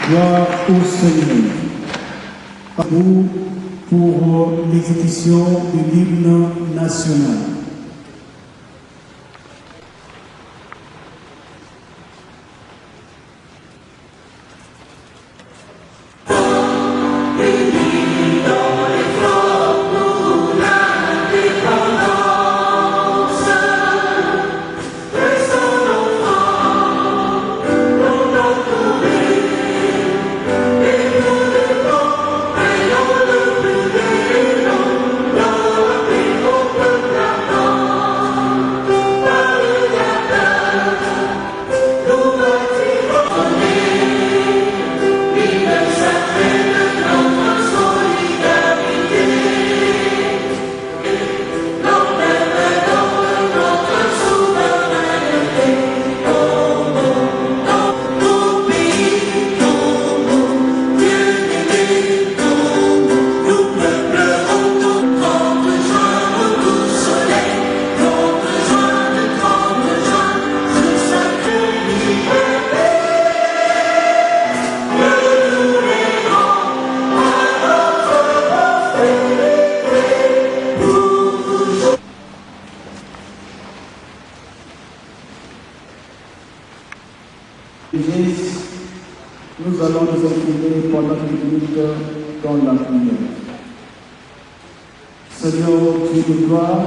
Gloire au Seigneur. À vous pour l'exécution de l'hymne national. Nous allons nous incliner pendant une minute dans la prière. Seigneur Dieu de gloire,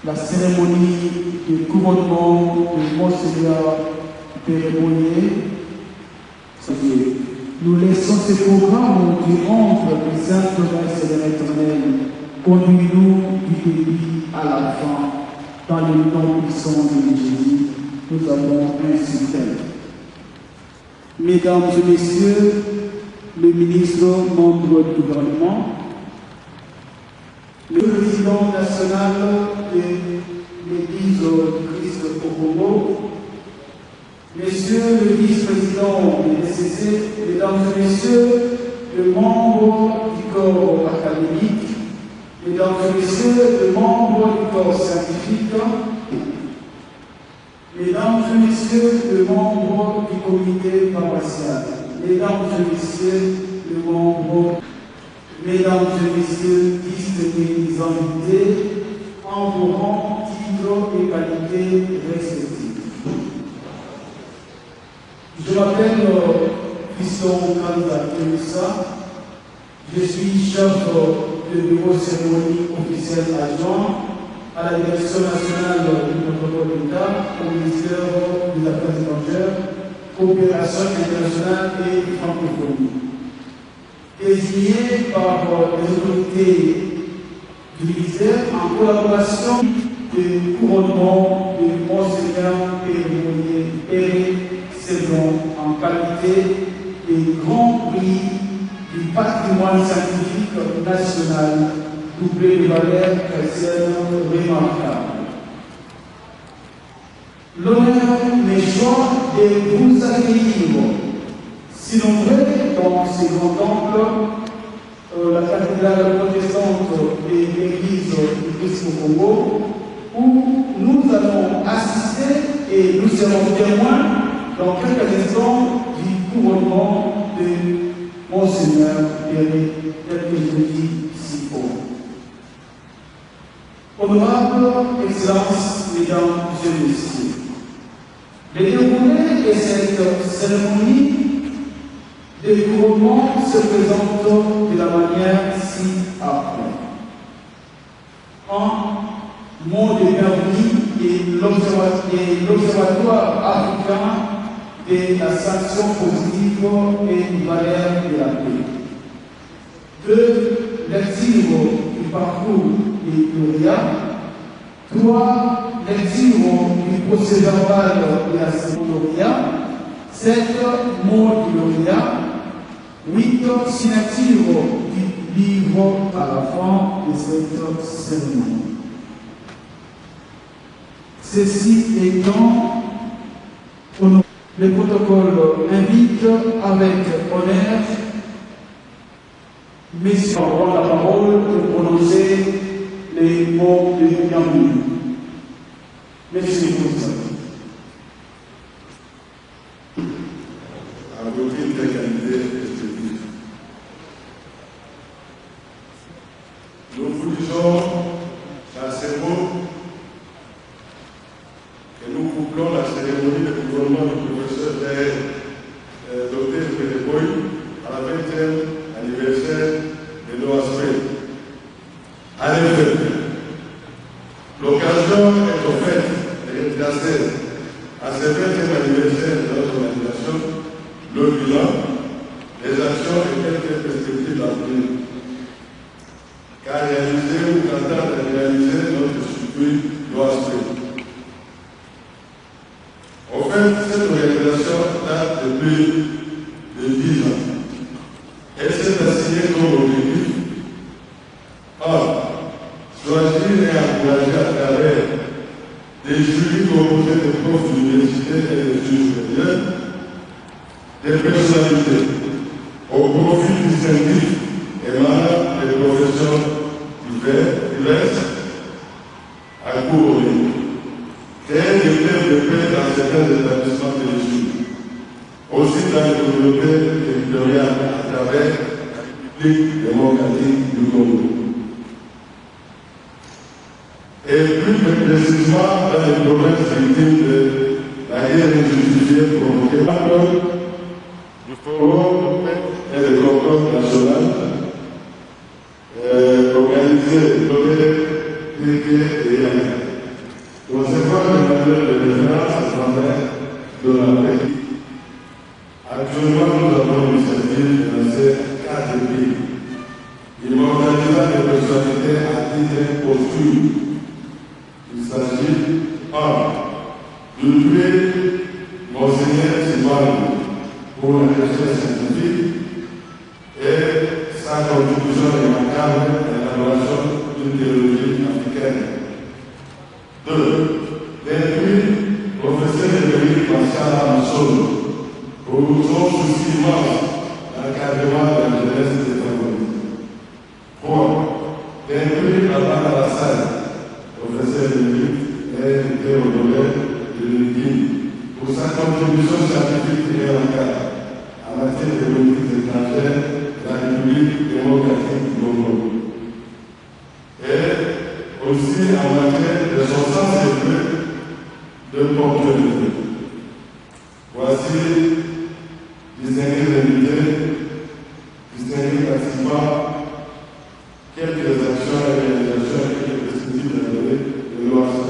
la cérémonie de couronnement de Monseigneur Pérébonier, nous laissons ces programmes qui entrent les saintes promesses de l'Éternel. Conduis-nous du début à la fin, dans le nom puissant de Jésus. Nous avons ainsi fait. Mesdames et Messieurs, les ministres, membres du gouvernement, le président national de l'Église du Christ au Congo, Messieurs le vice-président du DCC, Mesdames et Messieurs, les membres du corps académique, Mesdames et Messieurs, les membres du corps scientifique, Mesdames et Messieurs, les membres du comité paroissial, Mesdames et Messieurs, les membres, Mesdames et Messieurs, distingués invités, en vos rangs, titres et qualités respectifs. Je m'appelle Christian Kanza. Je suis chef de bureau cérémonie officielle adjoint à la direction nationale du protocole d'État, au ministère des Affaires étrangères, coopération internationale et francophonie. Désigné par les autorités du ministère en collaboration du couronnement de Monseigneur Pérébonier Selon en qualité de grand prix du patrimoine scientifique national, doublé de valeurs chrétiennes remarquables. L'honneur me joint de vous accueillir, si nombreux dans ces grands temples, la cathédrale protestante de l'Église du Christ au Congo, où nous allons assister et nous serons témoins dans quelques instants du couronnement de Monseigneur Péré, tel que je le dis si haut. Honorable Excellence, Mesdames et Messieurs, le déroulé de cette cérémonie de couronnement se présente de la manière ci-après. Un mot de bienvenue et l'Observatoire africain de la sanction positive et une valeur de la paix. 2. Lecture du parcours des lauréats. 3. Lecture du procès verbal de la lauréat. 7. Mot du lauréat. 8. Signature du livre à la fin de cette cérémonie. Ceci étant, le protocole invite avec honneur messieurs auront la parole pour prononcer les mots de bienvenue. Merci beaucoup. introduction dans ces mots et nous couplons la cérémonie de couronnement du professeur Dr Pédéboy à la 20e anniversaire de l'OASP. En effet, l'occasion est offerte de retracer à ce 20e anniversaire de notre organisation le bilan, les actions et quelques perspectives d'avenir. Qu'a réalisé ou tentant de réaliser notre structure l'OASP. En fait, cette organisation date depuis 10 ans. Elle s'est assignée comme objectif. Or, choisir et encourager à travers des jurys composés de profs d'université et de supérieurs, des personnalités au profil distinctif émanant des professions diverses à cours libre. Créer des clubs de paix dans certains établissements de l'études, aussi dans les communautés territoriales à travers la République démocratique du Congo. Et plus précisément dans les provinces victimes de la guerre injustifiée provoquée par du Forum de paix et de concorde national organisé et conséquent de manuel de référence de la paix. Actuellement, nous avons l'initiative de lancer 4 pays. Immortalisant les personnalités à titre posthume. Il s'agit 1. de tuer Monseigneur Simon pour la recherche scientifique et sa contribution remarquable à l'élaboration d'une théologie africaine. 2. D'inclure professeur émérite Martial Amazon pour son souci immense d'encadrement de la jeunesse défavorisée. 3. D'inclure Alain Alassane, professeur émérite et théodoleur de l'Église, pour sa contribution scientifique et locale en matière de politique étrangère de la République démocratique du Congo. Et aussi en matière de son sens élevé de porteur. Voici distingués invités, distingués participants, quelques actions et réalisations et quelques perspectives de l'OASP.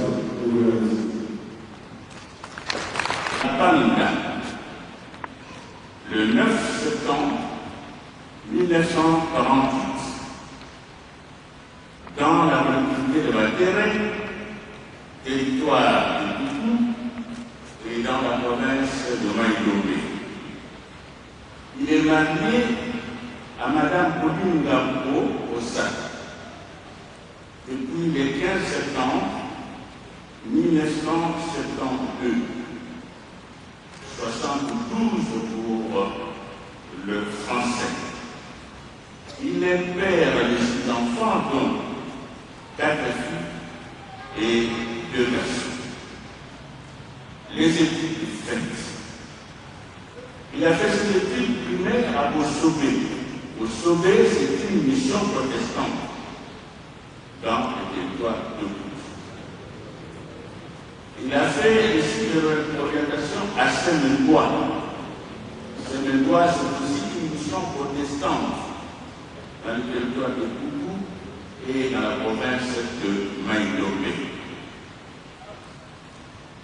Le 9 septembre 1948, dans la collectivité de Valterre, territoire de Boutou, et dans la province de Maïdomé. Il est marié à Madame Pauline Gambo au SAC depuis le 15 septembre 1972. 72 pour le français. Il est père de 6 enfants, dont 4 filles et 2 garçons. Les études faites. Il a fait ses études primaires à Bosobé. Bosobé, c'est une mission protestante dans le territoire de Boutou. Il a fait ici de l'orientation à Semendois. Semendois, c'est aussi une mission protestante dans le territoire de Boutou et dans la province de Maïdomé.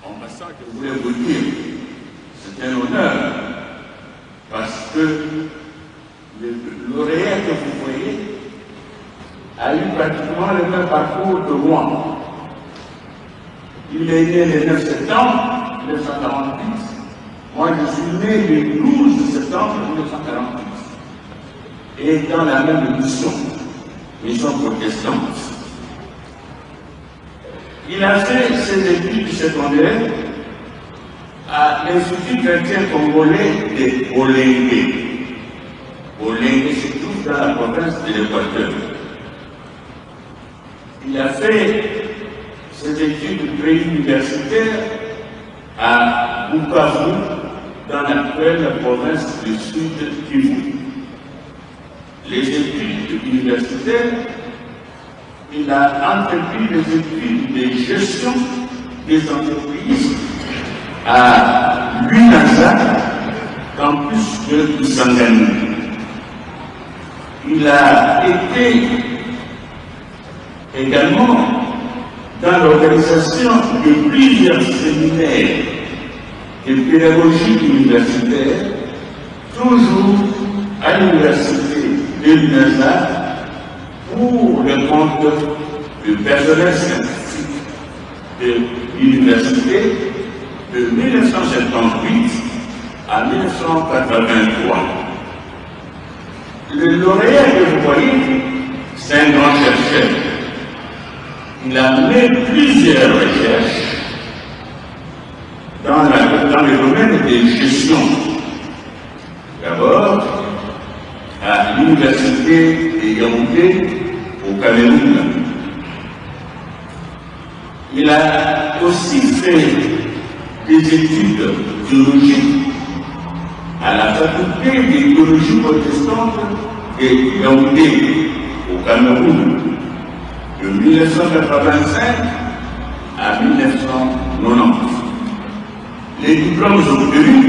En passant, je voulais vous dire, c'est un honneur, parce que le lauréat que vous voyez a eu pratiquement le même parcours que moi. Il est né le 9 septembre 1948. Moi, je suis né le 12 septembre 1948. Et dans la même mission protestante. Il a fait ses études secondaires à l'Institut chrétien congolais de Olengue. Olengue se trouve dans la province de l'Équateur. Il a fait ses études préuniversitaires à Bukavu, dans l'actuelle province du Sud Kivu. Les études universitaires il a entrepris des études de gestion des entreprises à l'UNASA, campus de Kisangani. Il a été également dans l'organisation de plusieurs séminaires de pédagogie universitaire, toujours à l'université de l'UNASA, pour le compte du personnel scientifique de l'université de 1978 à 1983. Le lauréat que vous voyez, c'est un grand chercheur. Il a mené plusieurs recherches dans le domaine de gestion. D'abord, à l'université de Yaoundé, au Cameroun. Il a aussi fait des études théologiques à la faculté de théologie protestante de Yaoundé, au Cameroun, de 1985 à 1990. Les diplômes obtenus,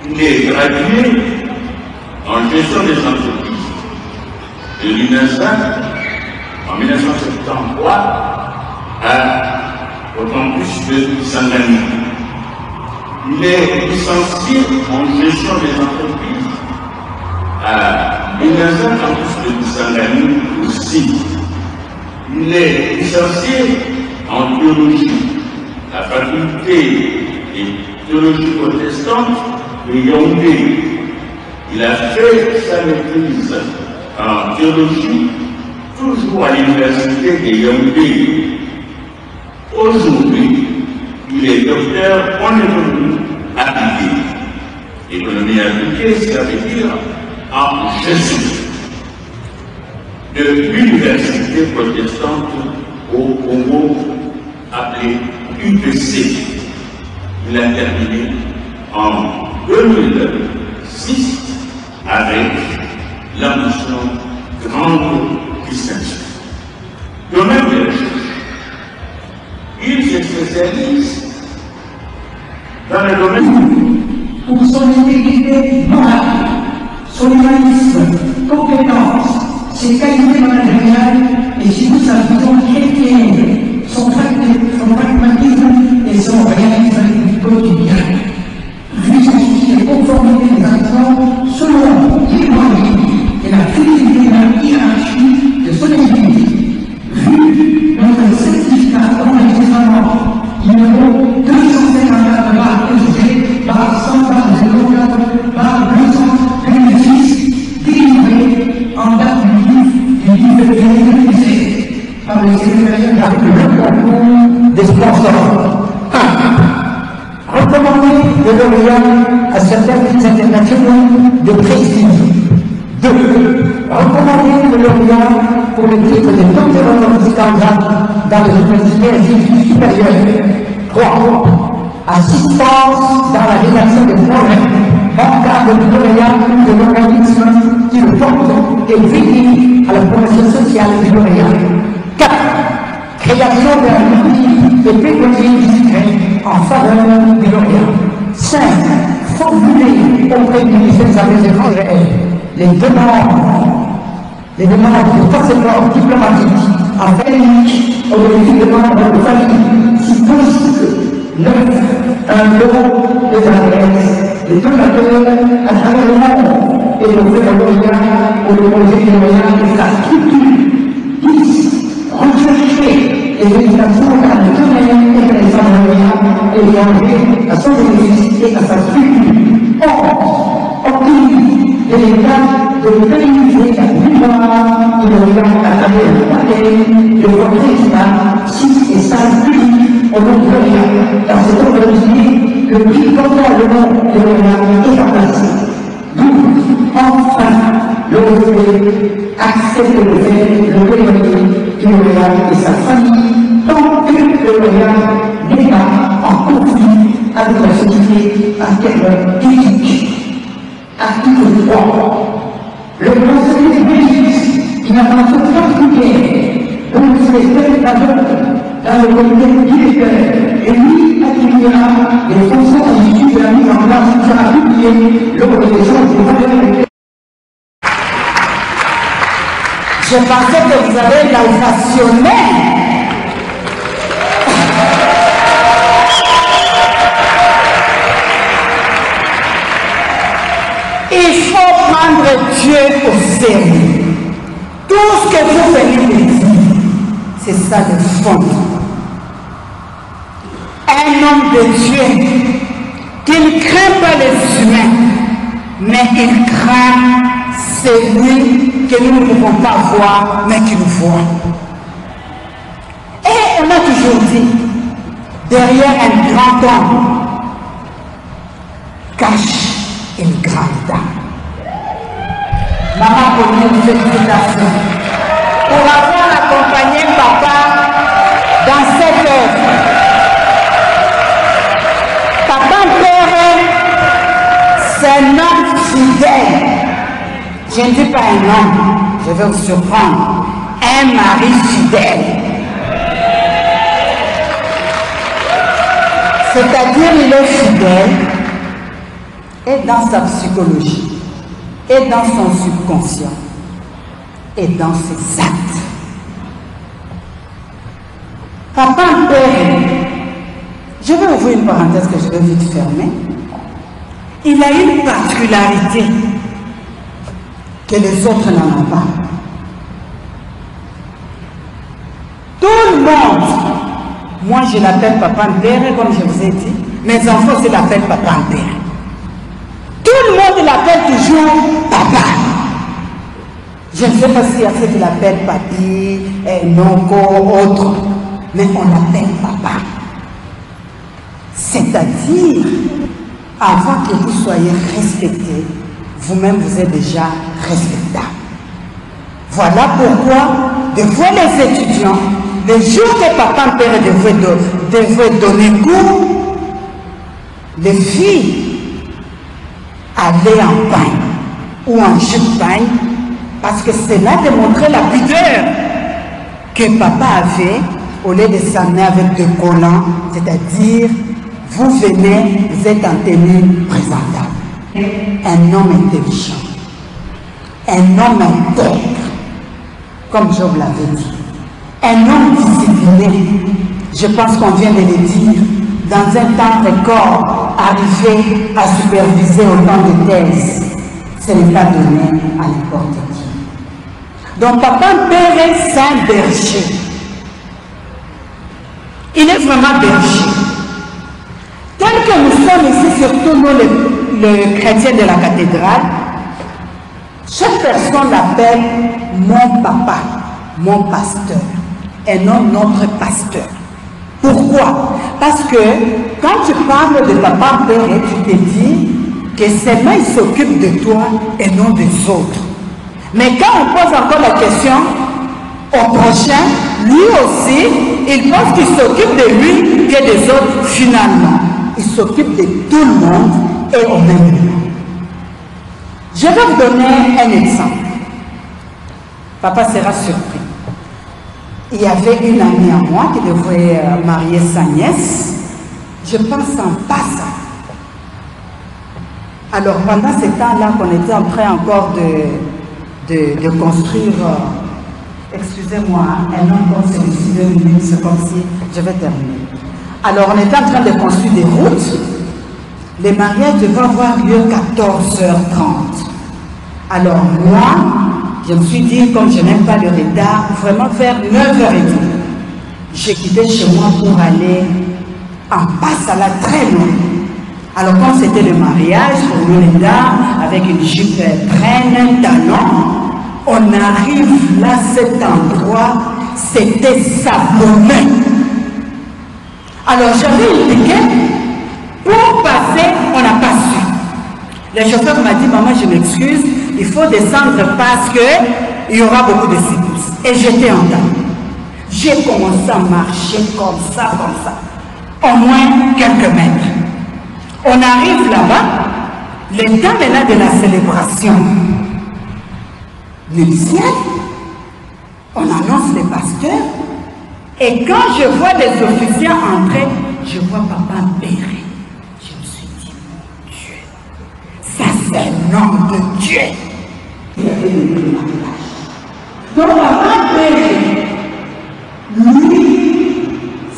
il est gradué en gestion des entreprises de l'UNASA en 1973 au campus de Kisangani. Il est licencié en gestion des entreprises à l'UNASA campus de Kisangani aussi. Il est licencié en théologie à la faculté de théologie protestante de Yaoundé. Il a fait sa maîtrise en théologie, toujours à l'université de Yaoundé. Aujourd'hui, il est docteur en économie appliquée. Économie appliquée, ça veut dire en gestion de l'université protestante au Congo, appelée UPC. Il a terminé en 2006 avec la notion grande distinction. Domaine de recherche. Il se spécialise dans le domaine pour son intégrité morale, son humanisme, compétence, ses qualités managériales et surtout sa vision chrétienne, son pragmatisme et son réalisme quotidien. Vu son souci de conformité des actions selon l'hémorragie et la fidélité de la hiérarchie de son individu. Vu notre certificat d'enregistrement numéro 254 EG par 104 par 226 délivré en date du 10 février 2017 par le secrétariat de la République des sponsors. Recommander le lauréat à certaines internationales de prestige. 2. Recommander le lauréat pour le titre de docteur fiscal dans les universités supérieures. 3. Assistance dans la rédaction des projets en cas de lauréat de l'organisme qui le porte et veille à la promotion sociale du lauréat. 4. Création d'un outil de pédagogie discret en faveur du lauréat. 5. Formuler auprès du ministère des Affaires étrangères les demandes de passeport diplomatique en famille au bénéfice de membres de famille, si possible. 9. Un lot des adresses des donateurs à travers le monde et d'offrir au lauréat ou le projet du lauréat de sa structure. 10. Rechercher les invitations dans le domaine intéressant le lauréat et les enlever à son bénéfice et à sa structure. 11. Obtenir de l'État de pérenniser la plupart de lauréats à travers le panel de votre État, site et salle publique au nom de lauréat. Dans cette organisme, le prix portant le nom de lauréat est remplacé. 12. Enfin, l'OFP accepte le fait de pérenniser du lauréat et sa famille tant que le lauréat n'est pas en conflit avec la société en termes d'éthique. Article 3. Le conseil des bénéfices, une attention particulière était dans le comité directeur. Et lui attribuera les fonctions issues de la mise en place qui sera publiée lors des échanges de valeurs. Je pensais que vous avez l'alfationné. Il faut prendre Dieu au sérieux. Tout ce que vous venez de dire, c'est ça le fond. Un homme de Dieu qui ne craint pas les humains, mais il craint celui que nous ne pouvons pas voir, mais qui nous voit. Et on a toujours dit, derrière un grand homme, cache une grande dame. Maman Pauline, félicitations pour avoir accompagné papa dans cette œuvre. Papa Père, c'est un homme fidèle. Je ne dis pas un homme, je vais vous surprendre. Un mari fidèle. C'est-à-dire, il est fidèle et dans sa psychologie, et dans son subconscient, et dans ses actes. Papa Père, je vais ouvrir une parenthèse que je vais vite fermer. Il a une particularité que les autres n'en ont pas. Tout le monde, moi je l'appelle Papa Père, comme je vous ai dit, mes enfants se l'appellent Papa Père. Tout le monde l'appelle toujours Papa. Je ne sais pas s'il y a ceux qui l'appellent Papi, Nonko, autre, mais on l'appelle Papa. C'est-à-dire, avant que vous soyez respecté, vous-même vous êtes déjà respectable. Voilà pourquoi, des fois les étudiants, les jours que Papa Père devrait donner cours, les filles allaient en pagne ou en jupe pagne, parce que c'est là de montrer la pudeur que papa avait au lieu de s'amener avec des collants, c'est-à-dire vous venez, vous êtes en tenue présentable. Un homme intelligent, un homme intègre, comme Job l'avait dit, un homme discipliné. Je pense qu'on vient de le dire, dans un temps record, arriver à superviser autant de thèses, ce n'est pas donné à n'importe qui. Donc Papa Père, c'est un berger. Il est vraiment berger. Tel que nous sommes ici, surtout nous les chrétiens de la cathédrale, chaque personne l'appelle mon papa, mon pasteur, et non notre pasteur. Pourquoi? Parce que quand tu parles de Papa Père, tu te dis que seulement il s'occupe de toi et non des autres. Mais quand on pose encore la question au prochain, lui aussi, il pense qu'il s'occupe de lui que des autres finalement. Il s'occupe de tout le monde et au même moment. Je vais vous donner un exemple. Papa sera surpris. Il y avait une amie à moi qui devrait marier sa nièce. Je pense en passant. Alors pendant ce temps-là qu'on était en train encore de construire, excusez-moi, un homme comme celui-ci, 2 minutes, c'est comme si je vais terminer. Alors on était en train de construire des routes. Les mariages devaient avoir lieu 14h30. Alors moi, je me suis dit, comme je n'aime pas le retard, vraiment vers 9h30. J'ai quitté chez moi pour aller en passe à la très loin. Alors quand c'était le mariage, pour nous les dames, avec une jupe traîne, un talon, on arrive là, cet endroit, c'était sablonneux. Alors j'avais une ticket, pour passer, on n'a pas su. Le chauffeur m'a dit, maman, je m'excuse, il faut descendre parce qu'il y aura beaucoup de secousses. Et j'étais en temps. J'ai commencé à marcher comme ça, au moins quelques mètres. On arrive là-bas, le temps est là de la célébration nuptiale. On annonce les pasteurs, Et quand je vois les officiers entrer, je vois Papa Mpéré. Je me suis dit, mon Dieu, ça c'est un homme de Dieu. Il avait donné le mariage. Donc Papa Mpéré, lui,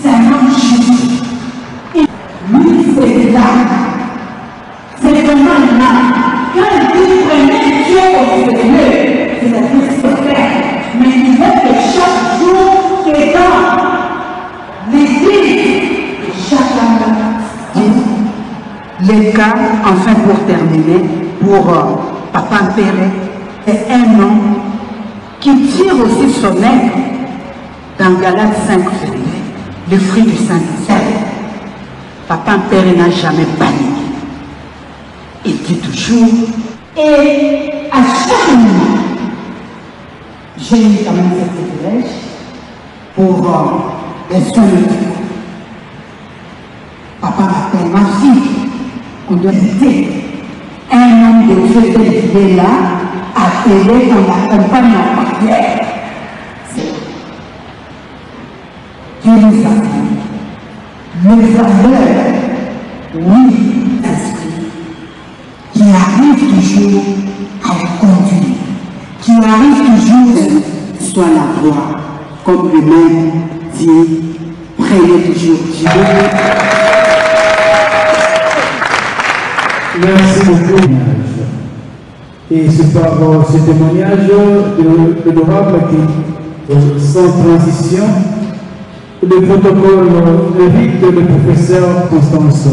c'est un homme juste. Lui, c'est l'âme. C'est vraiment l'âme. Quand il dit prenez Dieu au sérieux, c'est-à-dire se faire, mais il veut que chaque jour et dans l'église, chacun les cas, enfin pour terminer, pour Papa Mpéré, est un homme qui tire aussi son aide dans Galates 5, le fruit du Saint-Esprit. Papa Mpéré n'a jamais paniqué. Il dit toujours, et à chaque moment, j'ai eu quand même cette privilège pour les soins de Dieu. Papa m'appelle ma fille, on doit citer un homme de Dieu qui est là, appelé, on l'accompagne en prière. Dieu nous a dit, le valeur, oui, l'esprit, qui arrive toujours à le conduire, qui arrive toujours, soit la gloire, comme lui-même dit, priez toujours Dieu. Merci beaucoup. Et c'est par ce témoignage de l'honorable qui, sans transition, le protocole hérite le professeur Constance.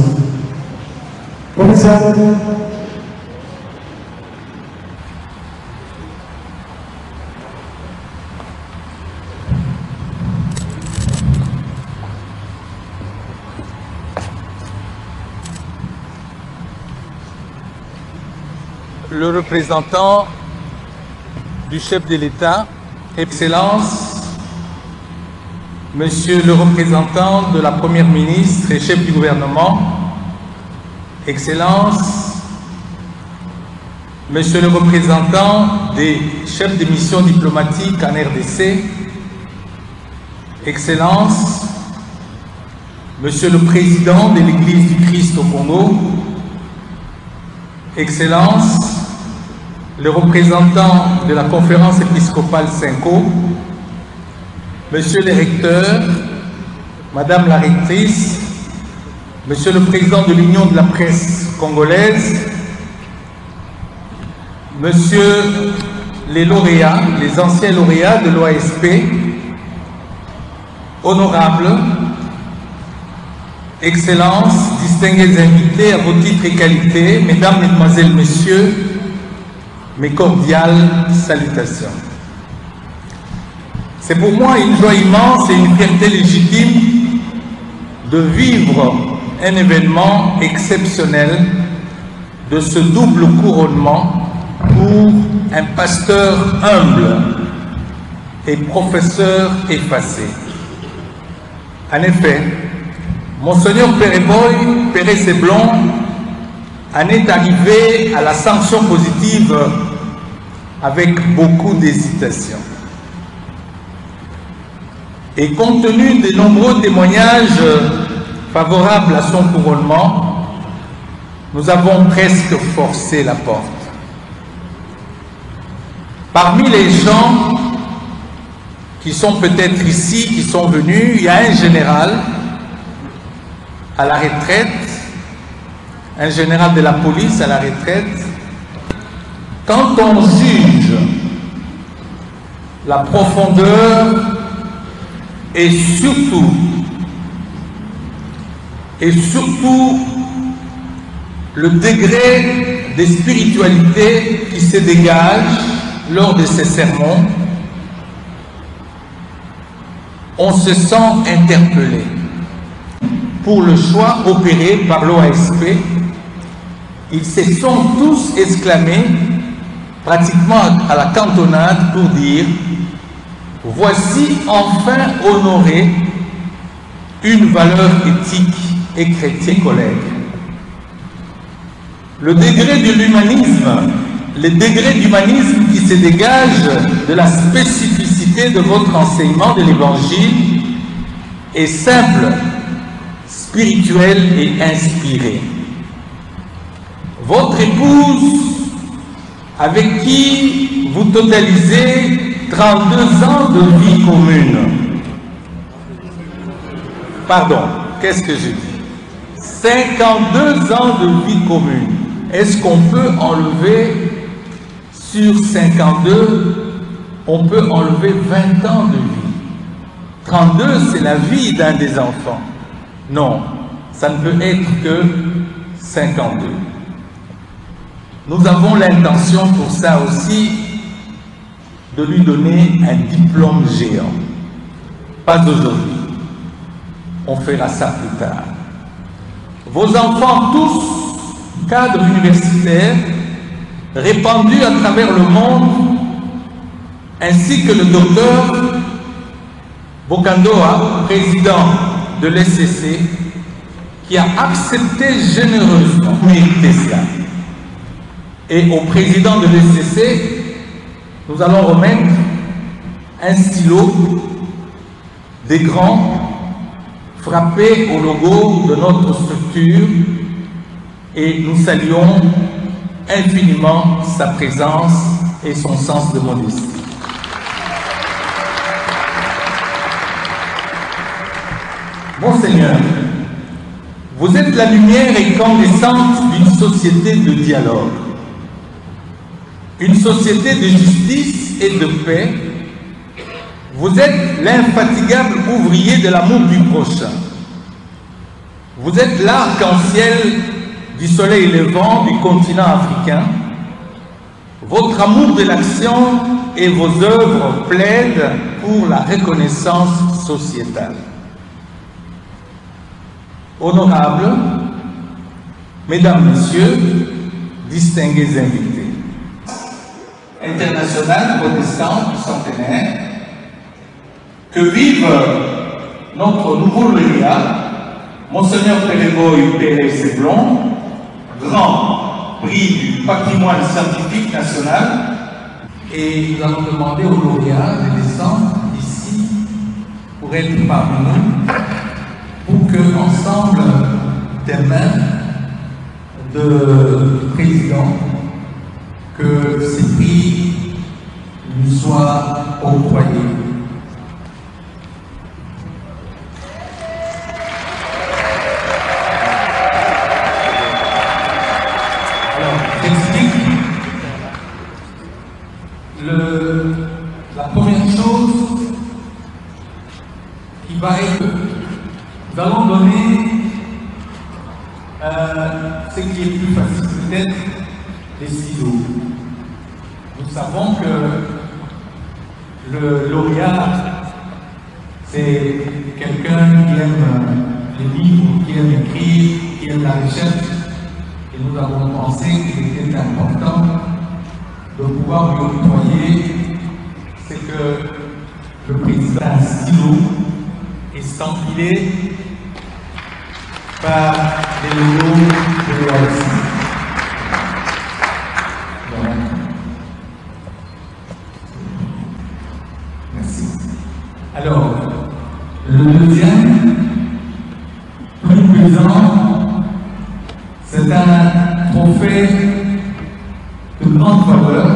Professeur. Le représentant du chef de l'État, Excellence, Monsieur le représentant de la Première ministre et chef du gouvernement, Excellence, Monsieur le représentant des chefs de mission diplomatique en RDC, Excellence, Monsieur le président de l'Église du Christ au Congo, Excellence, le représentant de la conférence épiscopale Cinco, Monsieur le recteur, Madame la rectrice, Monsieur le président de l'Union de la presse congolaise, Monsieur les lauréats, les anciens lauréats de l'OASP, honorables, Excellences, distingués invités à vos titres et qualités, Mesdames, Mesdemoiselles, Messieurs, mes cordiales salutations. C'est pour moi une joie immense et une fierté légitime de vivre un événement exceptionnel de ce double couronnement pour un pasteur humble et professeur effacé. En effet, Monseigneur Péré Séblon en est arrivé à la sanction positive avec beaucoup d'hésitation. Et compte tenu des nombreux témoignages favorables à son couronnement, nous avons presque forcé la porte. Parmi les gens qui sont peut-être ici, qui sont venus, il y a un général à la retraite, un général de la police à la retraite. Quand on juge la profondeur et surtout le degré de spiritualité qui se dégage lors de ces sermons, on se sent interpellé pour le choix opéré par l'OASP. Ils se sont tous exclamés pratiquement à la cantonade pour dire « Voici enfin honoré une valeur éthique et chrétienne, collègue. » Le degré de l'humanisme, le degré d'humanisme qui se dégage de la spécificité de votre enseignement de l'Évangile et simple, spirituel et inspiré. Votre épouse, avec qui vous totalisez 32 ans de vie commune. Pardon, qu'est-ce que j'ai dit? 52 ans de vie commune. Est-ce qu'on peut enlever sur 52, on peut enlever 20 ans de vie? 32, c'est la vie d'un des enfants. Non, ça ne peut être que 52. Nous avons l'intention pour ça aussi de lui donner un diplôme géant. Pas aujourd'hui. On fera ça plus tard. Vos enfants, tous cadres universitaires, répandus à travers le monde, ainsi que le docteur Bokandoa, président de l'SCC, qui a accepté généreusement cela. Et au président de l'SCC, nous allons remettre un stylo, des grands, frappés au logo de notre structure, et nous saluons infiniment sa présence et son sens de modestie. Monseigneur, vous êtes la lumière incandescente d'une société de dialogue, une société de justice et de paix. Vous êtes l'infatigable ouvrier de l'amour du prochain. Vous êtes l'arc-en-ciel du soleil levant du continent africain. Votre amour de l'action et vos œuvres plaident pour la reconnaissance sociétale. Honorables, Mesdames, Messieurs, distingués invités, international protestant du centenaire, que vive notre nouveau lauréat, Monseigneur Pérégoy Pérez Seblon, grand prix du patrimoine scientifique national. Et nous allons demander au lauréat de descendre ici pour être parmi nous, pour que, ensemble des mains de président, que ces prix nous soient octroyés. Alors, j'explique. La première chose qui va être, nous allons donner ce qui est plus facile, peut-être les stylos. Nous savons que le lauréat, c'est quelqu'un qui aime les livres, qui aime écrire, qui aime la recherche. Et nous avons pensé qu'il était important de pouvoir lui octroyer ce que le président a un stylo estampillé par les logos de l'OASI. Merci. Alors, le deuxième, plus présent, c'est un trophée de grande valeur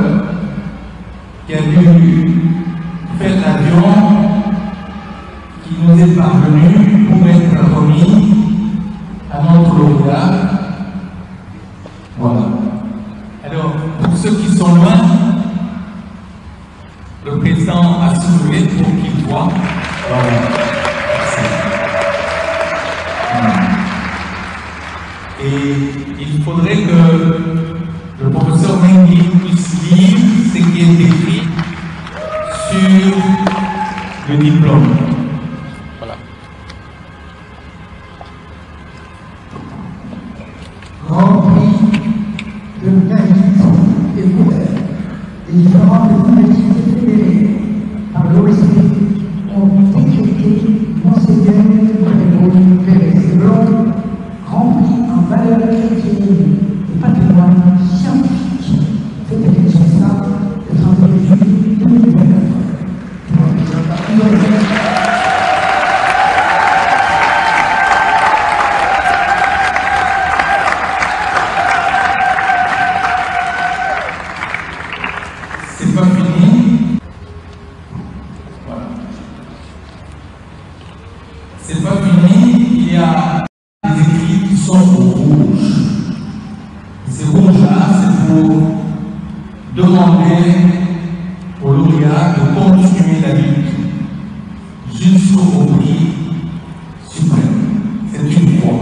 qui a dû faire l'avion qui nous est parvenu pour être remis à notre lauréat. Voilà. Alors, pour ceux qui sont loin, le président a soulevé pour qu'ils voient. Voilà. Et il faudrait que le professeur Mengi puisse lire ce qui est écrit sur le diplôme. Voilà. Grand prix de mérite et couvert. Les différentes universités fédérées par l'OSP ont décrété Monseigneur Pérégoy Pérez Seblon grand prix en valeur chrétienne et patrimoine scientifique, fête responsable le 31 juillet 2024. c'est pas fini. Voilà. C'est pas fini, il y a des écrits qui sont au rouge. Ces rouges-là, c'est pour demander aux lauréats de continuer la lutte jusqu'au prix suprême. C'est une croix.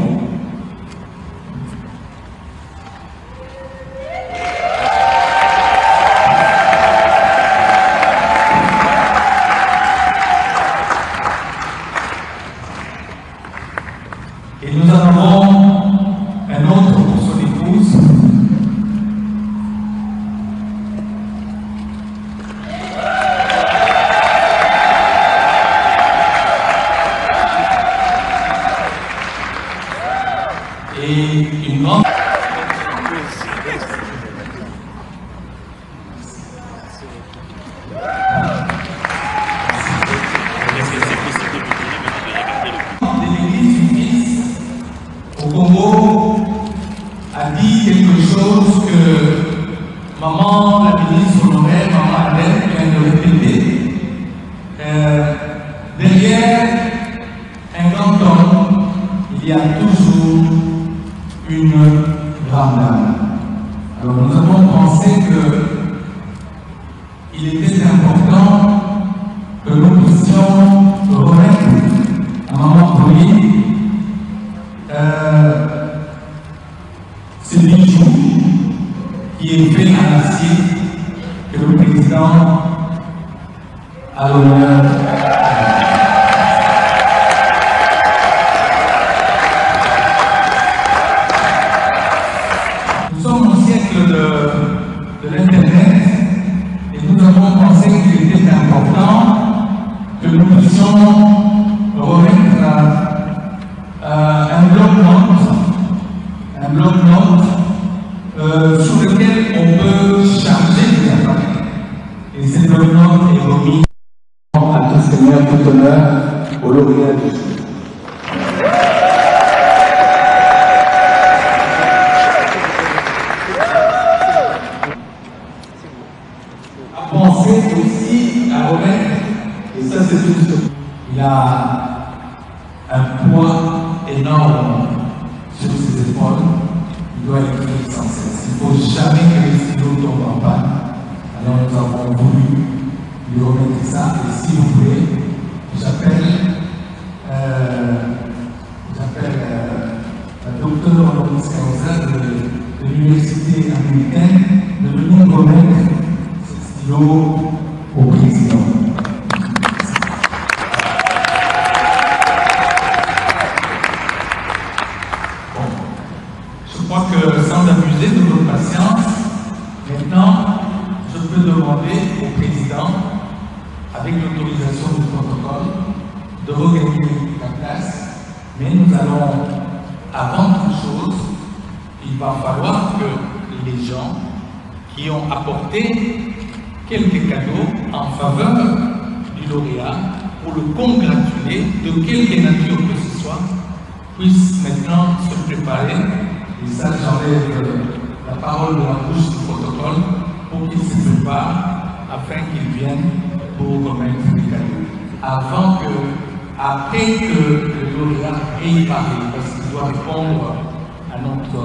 Et nous en avons un autre pour son épouse. Et une grande... au Congo a dit quelque chose que maman, la ministre honoraire, maman Adèle, vient de répéter. Derrière un grand homme, il y a toujours une grande dame. Alors nous avons pensé qu'il était important que nous puissions remettre à maman Pauline ce bijou qui est fait en acier que le président a l'honneur. Nous sommes au siècle de l'Internet et nous avons pensé qu'il était important que nous puissions remettre un bloc-notes sur lequel on peut charger des appareils. Et ces bloc-notes est remis à tout Seigneur, tout honneur, au lauréat du jour. À penser aussi à remettre, et ça c'est tout ce il a un poids énorme sur ses épaules, il doit être sans cesse. Il ne faut jamais que les stylos tombent en panne. Alors nous avons voulu lui remettre ça. Et s'il vous plaît, j'appelle la docteure Honoris Causa de l'université américaine de venir remettre ce stylo au président. Je crois que sans abuser de votre patience, maintenant, je peux demander au président, avec l'autorisation du protocole, de regagner la place. Mais nous allons, avant toute chose, il va falloir que les gens qui ont apporté quelques cadeaux en faveur du lauréat, pour le congratuler de quelque nature que ce soit, puissent maintenant se préparer. Et ça, j'enlève la parole de la bouche du protocole pour qu'il se prépare afin qu'il vienne pour remettre les cadeaux. Après que le lauréat ait parlé, parce qu'il doit répondre à notre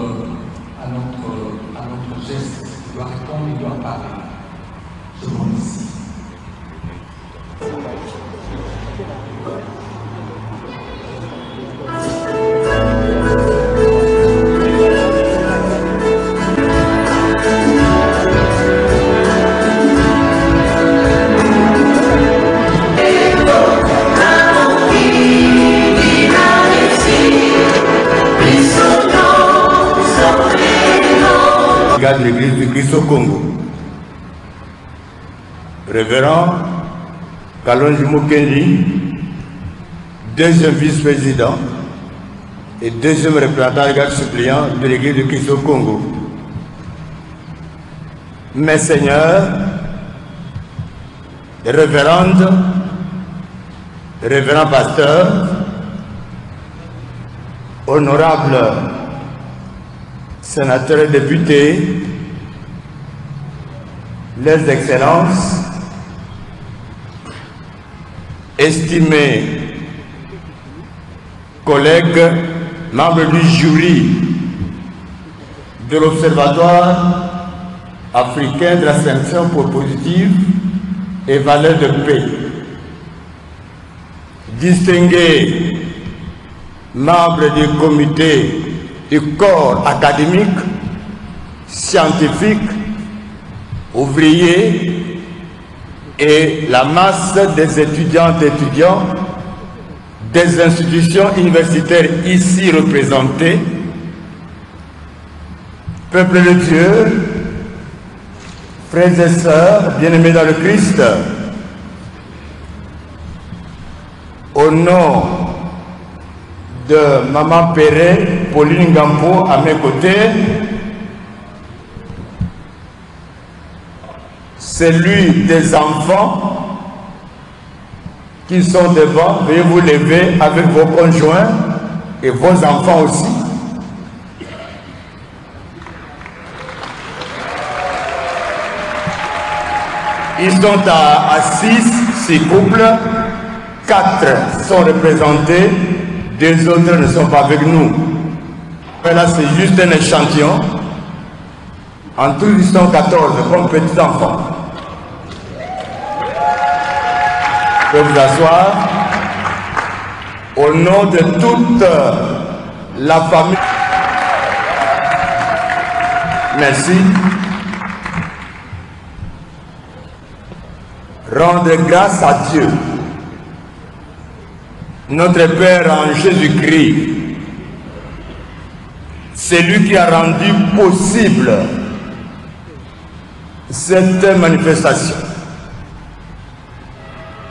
geste, il doit répondre, il doit parler. Je vous remercie. De l'Église du Christ au Congo. Révérend Kalonji Mukendi, deuxième vice-président et deuxième représentant légal suppléant de l'Église du Christ au Congo. Mes seigneurs, révérendes, révérends pasteurs, honorables sénateurs et députés, Leurs Excellences, estimés collègues, membres du jury de l'Observatoire africain de la sélection propositive et valeurs de paix, distingués membres du comité du corps académique, scientifique, ouvrier et la masse des étudiantes et étudiants des institutions universitaires ici représentées, peuple de Dieu, frères et sœurs, bien-aimés dans le Christ, au nom de Maman Perret, Pauline Gampo à mes côtés, celui des enfants qui sont devant, veuillez vous lever avec vos conjoints et vos enfants aussi. Ils sont à 6 couples, 4 sont représentés, 2 autres ne sont pas avec nous. Mais là, c'est juste un échantillon. En tout, ils sont 14 comme petits enfants. Vous pouvez vous asseoir. Au nom de toute la famille. Merci. Rendre grâce à Dieu, notre Père en Jésus-Christ. C'est lui qui a rendu possible cette manifestation.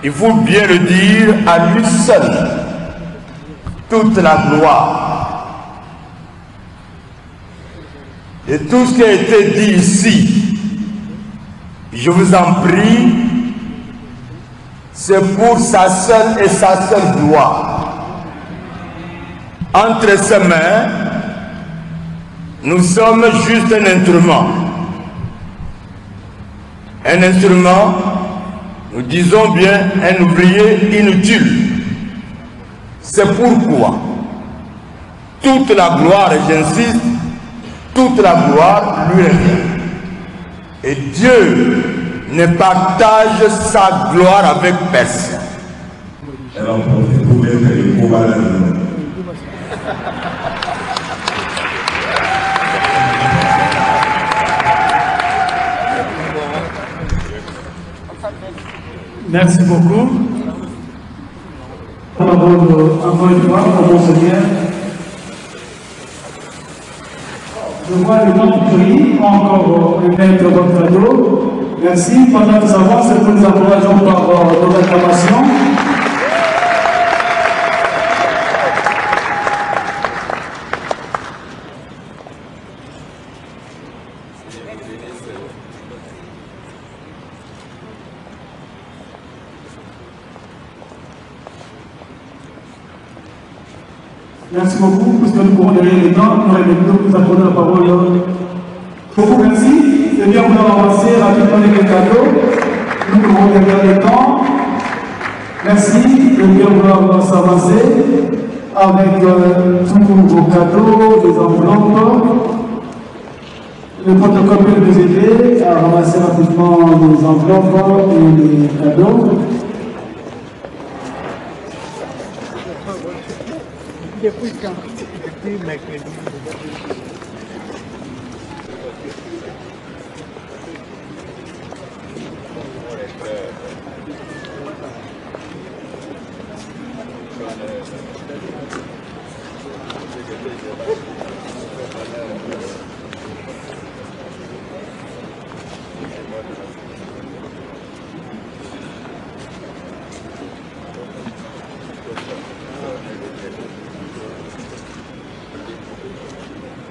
Il faut bien le dire, à lui seul, toute la gloire. Et tout ce qui a été dit ici, je vous en prie, c'est pour sa seule et sa seule gloire. Entre ses mains, nous sommes juste un instrument. Un instrument, nous disons bien un ouvrier inutile. C'est pourquoi toute la gloire, et j'insiste, toute la gloire lui revient. Et Dieu ne partage sa gloire avec personne. Merci beaucoup. Encore une fois, pour Monseigneur. Je vois le nom du prix, encore remettre votre cadeau. Merci. Pendant que nous avons, c'est que nous encourageons par nos acclamations. Merci beaucoup, parce que nous courons derrière les temps. Nous nous accordons la parole. Beaucoup merci. C'est bien, vous allez avancer rapidement avec les cadeaux. Nous courons derrière les temps. Merci. C'est bien, vous allez s'avancer avec tous vos cadeaux, les enveloppes. Le protocole peut nous aider à ramasser rapidement les enveloppes et les cadeaux.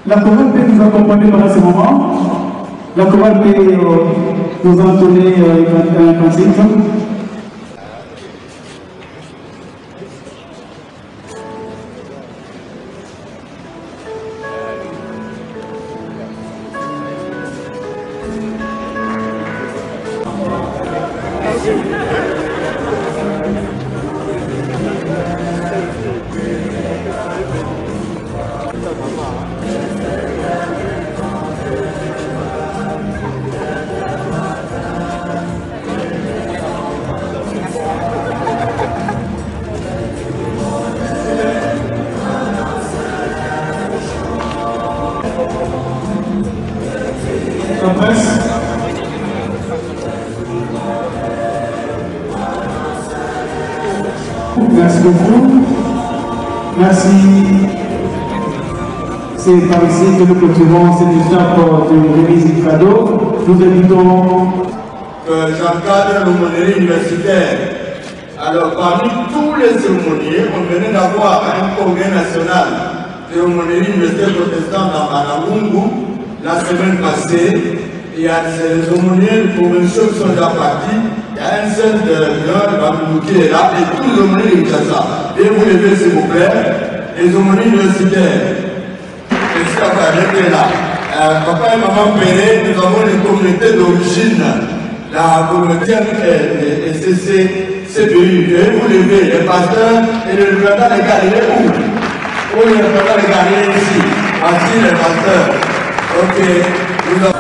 La chorale peut nous accompagner pendant ce moment. La chorale peut nous entonner un cantique. Merci beaucoup. Merci. C'est par ici que nous clôturons cette étape de remise du cadeau. Nous invitons que j'encadre l'aumônerie universitaire. Alors, parmi tous les aumôniers, on venait d'avoir un congrès national de l'aumônerie universitaire protestante à Manabungu la semaine passée. Il y a des aumôniers provinciaux qui sont déjà partis. Il y a un seul de qui est là et tous les aumôniers de Kinshasa. Veuillez vous lever, s'il vous plaît. Les aumôniers universitaires. C'est ça qu'on est là. Papa et maman Péré, nous avons une communauté d'origine. La communauté CCCBU. Veuillez vous lever. Les pasteurs et les représentants des carrières où? Où les représentants des carrières ici? Assis les pasteurs. Ok. Nous avons...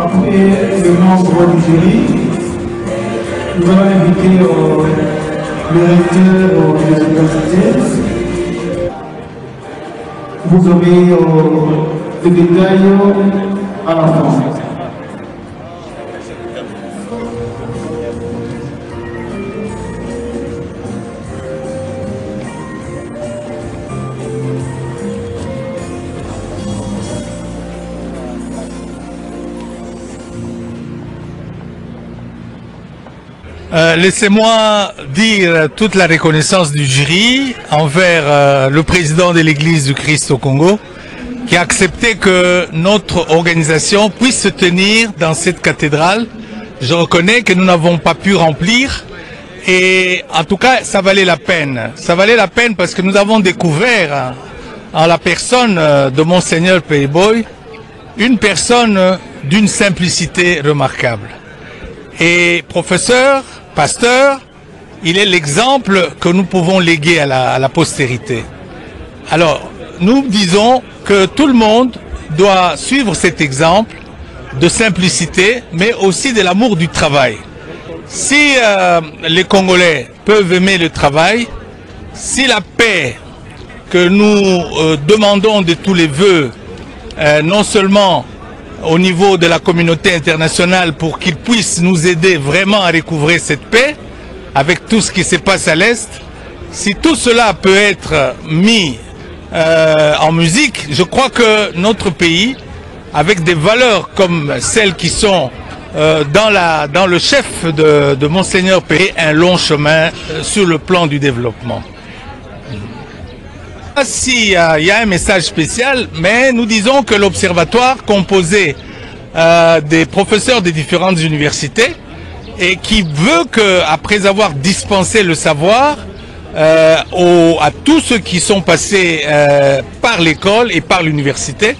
Après le membre du jury, nous allons inviter le recteur des universités. Vous aurez des détails à la fin. Laissez-moi dire toute la reconnaissance du jury envers le président de l'Église du Christ au Congo qui a accepté que notre organisation puisse se tenir dans cette cathédrale. Je reconnais que nous n'avons pas pu remplir et en tout cas ça valait la peine. Ça valait la peine parce que nous avons découvert en la personne de Monseigneur Payboy une personne d'une simplicité remarquable. Et professeur, pasteur, il est l'exemple que nous pouvons léguer à la postérité. Alors, nous disons que tout le monde doit suivre cet exemple de simplicité, mais aussi de l'amour du travail. Si les Congolais peuvent aimer le travail, si la paix que nous demandons de tous les vœux, non seulement au niveau de la communauté internationale pour qu'ils puissent nous aider vraiment à recouvrer cette paix avec tout ce qui se passe à l'Est, si tout cela peut être mis en musique, je crois que notre pays, avec des valeurs comme celles qui sont dans le chef de Monseigneur Péré, un long chemin sur le plan du développement. S'il y a un message spécial, mais nous disons que l'observatoire composé des professeurs des différentes universités et qui veut que, après avoir dispensé le savoir à tous ceux qui sont passés par l'école et par l'université,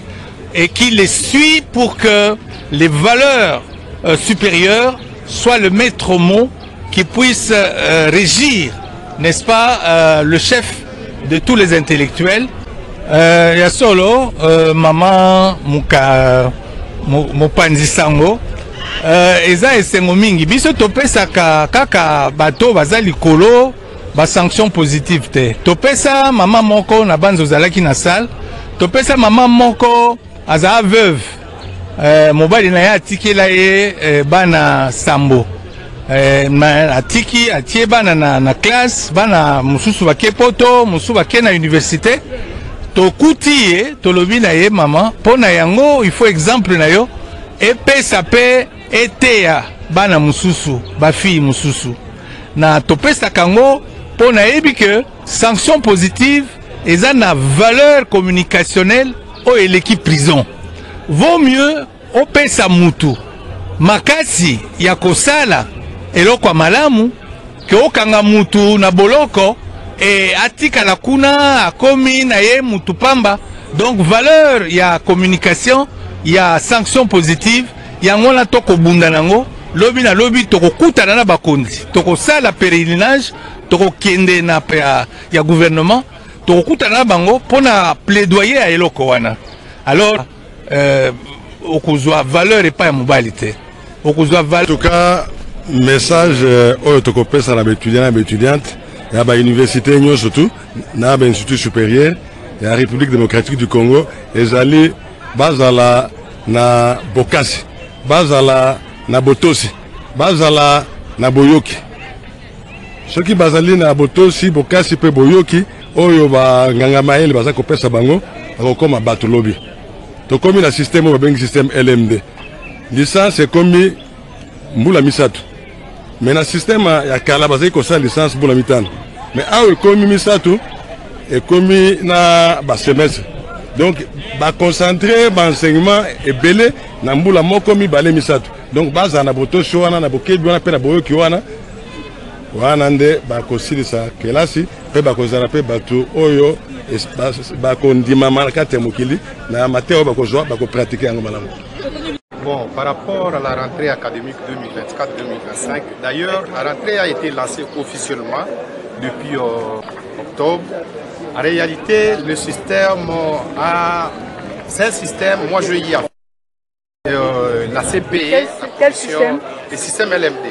et qui les suit pour que les valeurs supérieures soient le maître mot qui puisse régir, n'est-ce pas, le chef de tous les intellectuels. Ya solo maman mopanzi sango eza esengo mingi biso topesaka kaka bato baza likolo ba sanction positive te. Topesa mama moko na banzo zalaki na salle, topesa mama moko aza veuve mobali na ye atikela ye bana sambo atiki atie bana na classe bana mususu bake poto mususu bake na université tokuti ye tolobi na ye mama pona yango il faut exemple na yo epesa pe eteya bana mususu bafille mususu na topesa kango pona yebi que sanction positive eza na valeur communicationnelle o eleki prison vaut mieux opesa mutu makasi ya kosala eloko ya malamu ke okanga mutu na boloko e atikala kuna akomi na ye mutu pamba. Donc valeur ya communication ya sanction positive yango na tokobunda nango lobi na lobi tokokutana na bakonzi tokosala pèlerinage tokokende na ya gouvernement tokokutana na bango pona plaidoyer ya eloko wana. Alors okozwa valeur epai ya mobali te okozwa valeur. En tout cas message oyo tokopesa na baétudiant na baétudiante ya bauniversité nyonso surtout na bainstitut supérieur ya République démocratique du Congo ezali bazala na Bokasi bazala na Botosi bazala na Boyoki soki bazali na Botosi Bokasi pe Boyoki oyo banganga mayele baza kopesa bango akokoma bato lobi tokomi na système oyo babengi système LMD licence ekomi mbula misato mais na système ya kala bazali kosala licence mbula mitano mais awa ekomi misato ekomi na basemestre donc baconcentre baenseignement ebele na mbula moko mibale misato donc bazala na Botosi wana na Bokebi wana mpe na Boyoki wana nde bakosilisa kelasi mpe bakozala mpe bato oyo bakondimama na kati ya mokili na mate oyo bakozwa bakopratike yango malamu. Bon, par rapport à la rentrée académique 2024-2025, d'ailleurs, la rentrée a été lancée officiellement depuis octobre. En réalité, le système c'est un système, moi je y ai la CPE, quel système? Le système LMD.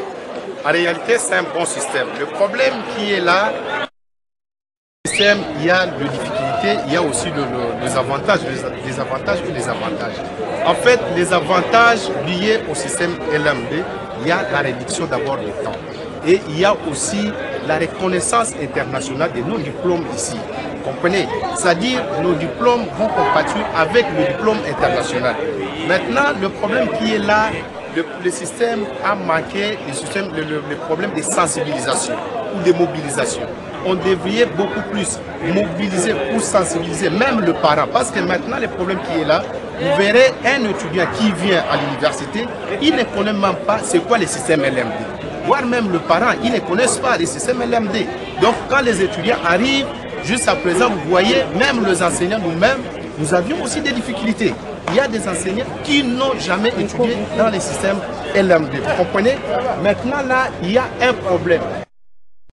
En réalité, c'est un bon système. Le problème qui est là, il y a des difficultés, il y a aussi des avantages, des avantages et des avantages. En fait, les avantages liés au système LMD, il y a la réduction d'abord du temps. Et il y a aussi la reconnaissance internationale de nos diplômes ici. Comprenez? C'est-à-dire nos diplômes vont compatir avec le diplôme international. Maintenant, le problème qui est là, le système a manqué le problème de sensibilisation ou de mobilisation. On devrait beaucoup plus mobiliser ou sensibiliser même le parent. Parce que maintenant, le problème qui est là, vous verrez un étudiant qui vient à l'université, il ne connaît même pas c'est quoi le système LMD. Voire même le parent, ils ne connaissent pas le système LMD. Donc quand les étudiants arrivent, jusqu'à présent, vous voyez, même les enseignants nous-mêmes, nous avions aussi des difficultés. Il y a des enseignants qui n'ont jamais étudié dans le système LMD. Vous comprenez? Maintenant, là, il y a un problème.